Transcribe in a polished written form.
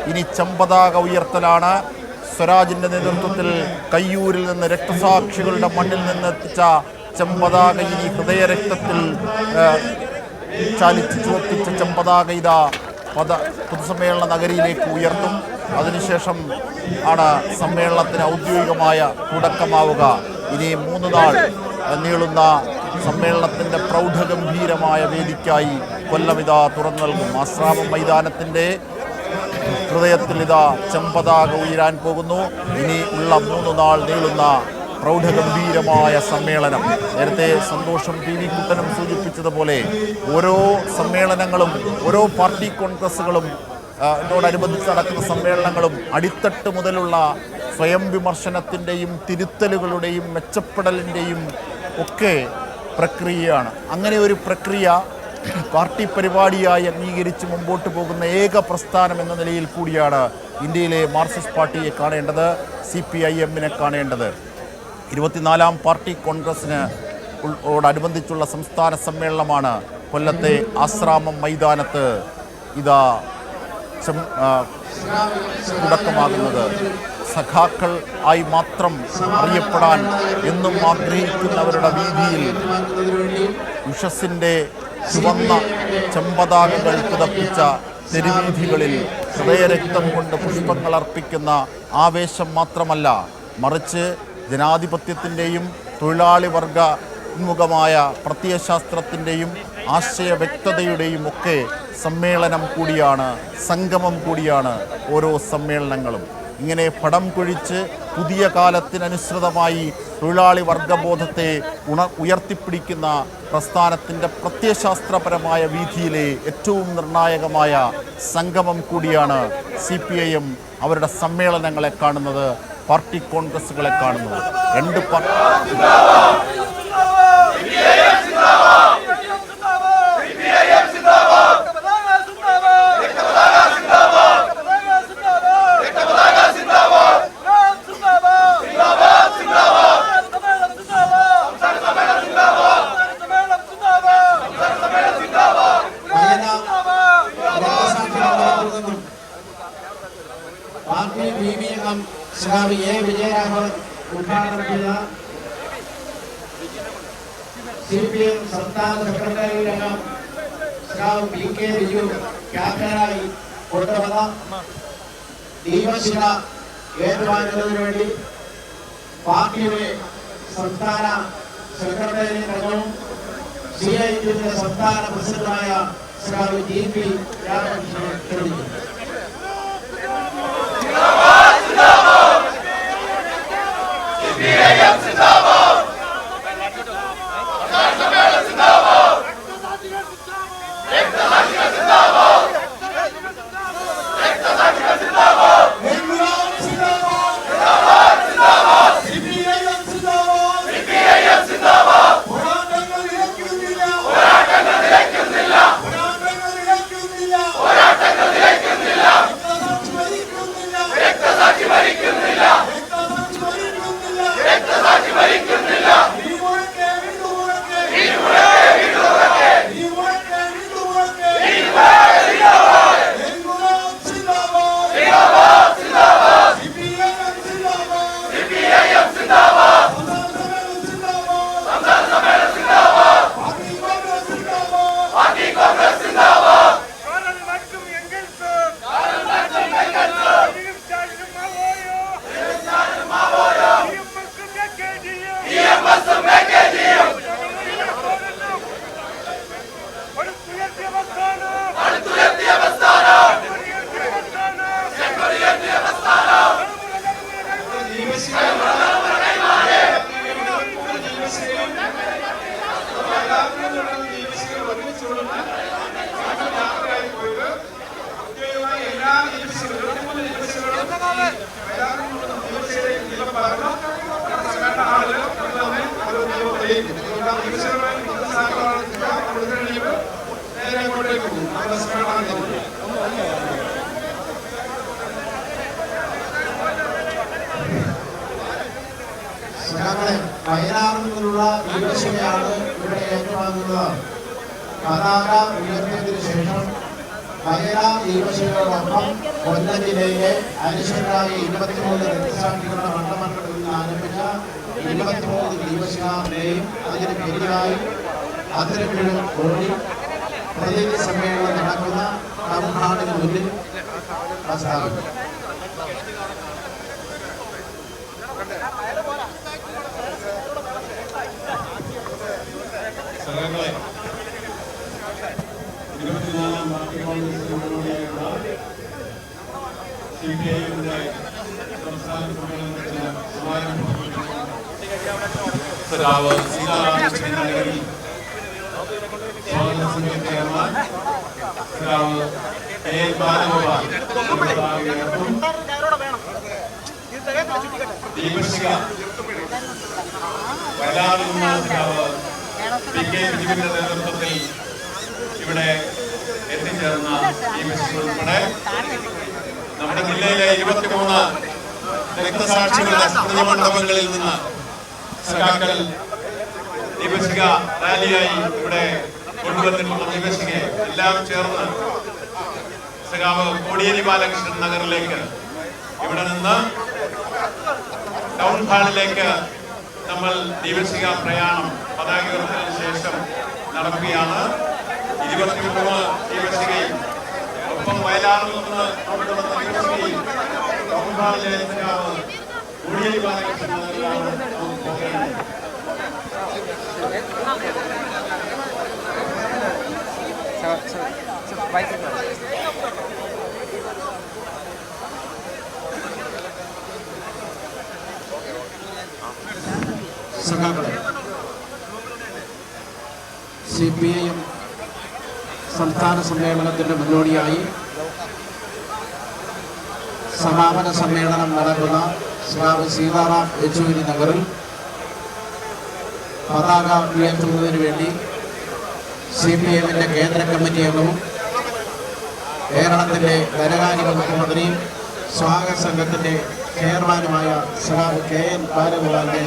ഇനി ചെമ്പതാക ഉയർത്തലാണ്. സ്വരാജിൻ്റെ നേതൃത്വത്തിൽ കയ്യൂരിൽ നിന്ന് രക്തസാക്ഷികളുടെ മണ്ണിൽ നിന്ന് എത്തിച്ച ചെമ്പതാക ഇനി ഹൃദയരക്തത്തിൽ ചാലിച്ച് ചുവപ്പിച്ച ചെമ്പതാക ഇതാ പൊതുസമ്മേളന നഗരിയിലേക്ക് ഉയർത്തും. അതിനുശേഷം ആണ് സമ്മേളനത്തിന് ഔദ്യോഗികമായ തുടക്കമാവുക. ഇനി 3 നാൾ നീളുന്ന സമ്മേളനത്തിൻ്റെ പ്രൗഢഗംഭീരമായ വേദിക്കായി കൊല്ലം ഇതാ തുറന്നു നൽകും. ആശ്രാമം മൈതാനത്തിൻ്റെ ഹൃദയത്തിൽ ഇതാ ചെമ്പതാക ഉയരാൻ പോകുന്നു. ഇനി ഉള്ള 3 നാൾ നീളുന്ന പ്രൗഢഗംഭീരമായ സമ്മേളനം. നേരത്തെ സന്തോഷം പി വി കുട്ടനും സൂചിപ്പിച്ചതുപോലെ ഓരോ സമ്മേളനങ്ങളും ഓരോ പാർട്ടി കോൺഗ്രസുകളും ോടനുബന്ധിച്ച് നടക്കുന്ന സമ്മേളനങ്ങളും അടിത്തട്ട് മുതലുള്ള സ്വയം വിമർശനത്തിൻ്റെയും തിരുത്തലുകളുടെയും മെച്ചപ്പെടലിൻ്റെയും ഒക്കെ പ്രക്രിയയാണ്. അങ്ങനെ ഒരു പ്രക്രിയ പാർട്ടി പരിപാടിയായി അംഗീകരിച്ച് മുമ്പോട്ട് പോകുന്ന ഏക പ്രസ്ഥാനം എന്ന നിലയിൽ കൂടിയാണ് ഇന്ത്യയിലെ മാർക്സിസ്റ്റ് പാർട്ടിയെ കാണേണ്ടത്, CPIM-നെ കാണേണ്ടത്. 24ാം പാർട്ടി കോൺഗ്രസിനോടനുബന്ധിച്ചുള്ള സംസ്ഥാന സമ്മേളനമാണ് കൊല്ലത്തെ ആശ്രാമം മൈതാനത്ത് ഇതാ തുടക്കമാകുന്നത്. സഖാക്കൾ ആയി മാത്രം അറിയപ്പെടാൻ എന്നും ആഗ്രഹിക്കുന്നവരുടെ വീതിയിൽ ഉഷസ്സിൻ്റെ ചുവന്ന ചെമ്പതാകകൾ പുതപ്പിച്ച തെരുവീഥികളിൽ ഹൃദയരക്തം കൊണ്ട് പുഷ്പങ്ങൾ അർപ്പിക്കുന്ന ആവേശം മാത്രമല്ല, മറിച്ച് ജനാധിപത്യത്തിൻ്റെയും തൊഴിലാളി വർഗ ഉന്മുഖമായ പ്രത്യയശാസ്ത്രത്തിൻ്റെയും ആശയ വ്യക്തതയുടെയും ഒക്കെ സമ്മേളനം കൂടിയാണ്, സംഗമം കൂടിയാണ് ഓരോ സമ്മേളനങ്ങളും. ഇങ്ങനെ പടം കൊഴിച്ച് പുതിയ കാലത്തിനനുസൃതമായി തൊഴിലാളി വർഗബോധത്തെ ഉയർത്തിപ്പിടിക്കുന്ന പ്രസ്ഥാനത്തിൻ്റെ പ്രത്യയശാസ്ത്രപരമായ വീഥിയിലെ ഏറ്റവും നിർണായകമായ സംഗമം കൂടിയാണ് CPIM അവരുടെ സമ്മേളനങ്ങളെ കാണുന്നത്, പാർട്ടി കോൺഗ്രസുകളെ കാണുന്നത്. രണ്ട് ശ്രീ എ വിജയരാഘവൻ ഉദ്ഘാടനം ചെയ്ത CPM സംസ്ഥാന സെക്രട്ടറിയംഗം ശ്രീ PK ബിജു ക്യാപ്റ്റനായി കൊണ്ടുവന്ന ദീപശില ഏറ്റുവാങ്ങുന്നതിന് വേണ്ടി പാർട്ടിയുടെ സംസ്ഥാന സെക്രട്ടറിയംഗവും CIM-ന്റെ സംസ്ഥാന പ്രസിഡന്റായ ശ്രീ GP രാധാകൃഷ്ണനെ ക്ഷണിക്കുന്നു. വയനാട് നിന്നുള്ള ദീപശിലയാണ് ഇവിടെ ഏറ്റുവാങ്ങുന്നത്. പതാക ഉയർത്തിയതിനു ശേഷം വയലാർ ദീപശിഖയോടൊപ്പം കൊല്ലം ജില്ലയിലെ അനുശരായ 23 രക്തസാക്ഷികളുടെ മണ്ഡലങ്ങളിൽ നിന്ന് ആരംഭിച്ച 23 ദീപശിഖാറിനെയും അതിന് പേരായി അതിരപ്പിഴം ഓടി പ്രതിനിധി സമ്മേളനം നടക്കുന്ന ടൗൺ ഹാളിന് മുന്നിൽ പ്രസ്താവിക്കും. സംഘങ്ങളെ 24-ാം പാർട്ടി കോൺഗ്രസിനോടെയുള്ള CPI-യുടെ സംസ്ഥാന സമ്മേളനത്തിന് സഖാവ് സീതാറാമകൃഷ്ണൻ നഗരി സ്വാഗത സംഘം ചെയർമാൻ സഖാവ് KL ബാലഗോപാൽ ദീപശിഖ വയലാറിൽ നിന്ന് സഖാവ് PK ബിജുവിന്റെ നേതൃത്വത്തിൽ ഇവിടെ എത്തിച്ചേർന്ന ദീപശിഖ ഉൾപ്പെടെ നമ്മുടെ ജില്ലയിലെ 23 രക്തസാക്ഷികളുടെ സ്മൃതി മണ്ഡപങ്ങളിൽ നിന്ന് സഖാക്കൾ ദീപശിഖ റാലിയായി ഇവിടെ കൊണ്ടുവന്നിട്ടുള്ള ദീപശിഖയെ എല്ലാം ചേർന്ന് സഖാവ് കോടിയേരി ബാലകൃഷ്ണൻ നഗറിലേക്ക് ഇവിടെ നിന്ന് ടൗൺ ഹാളിലേക്ക് നമ്മൾ ദീപശിഖ പ്രയാണം പതാക ഉയർത്തലിന് ശേഷം നടക്കുകയാണ്. 23 ദീപശിഖയും ഒപ്പം വയലാറിൽ നിന്ന് കൊണ്ടുവന്ന ദീപശിഖയും ടൗൺ ഹാളിലെ സഖാവ് കോടിയേരി ബാലകൃഷ്ണൻ നഗറിലാണ് പോകേണ്ടത്. സഖാക്കളെ, CPIM സംസ്ഥാന സമ്മേളനത്തിന് മുന്നോടിയായി സമാപന സമ്മേളനം നടക്കുന്ന ശ്രീ സീതാറാം യെച്ചൂരി നഗറിൽ പതാക ഉയർത്തുന്നതിന് വേണ്ടി CPIMന്റെ കേന്ദ്ര കമ്മിറ്റി അംഗവും കേരളത്തിൻ്റെ ധനകാര്യ വകുപ്പ് മന്ത്രിയും സ്വാഗത സംഘത്തിൻ്റെ ചെയർമാനുമായ സഖാവ് KL ബാലഗോപാലിനെ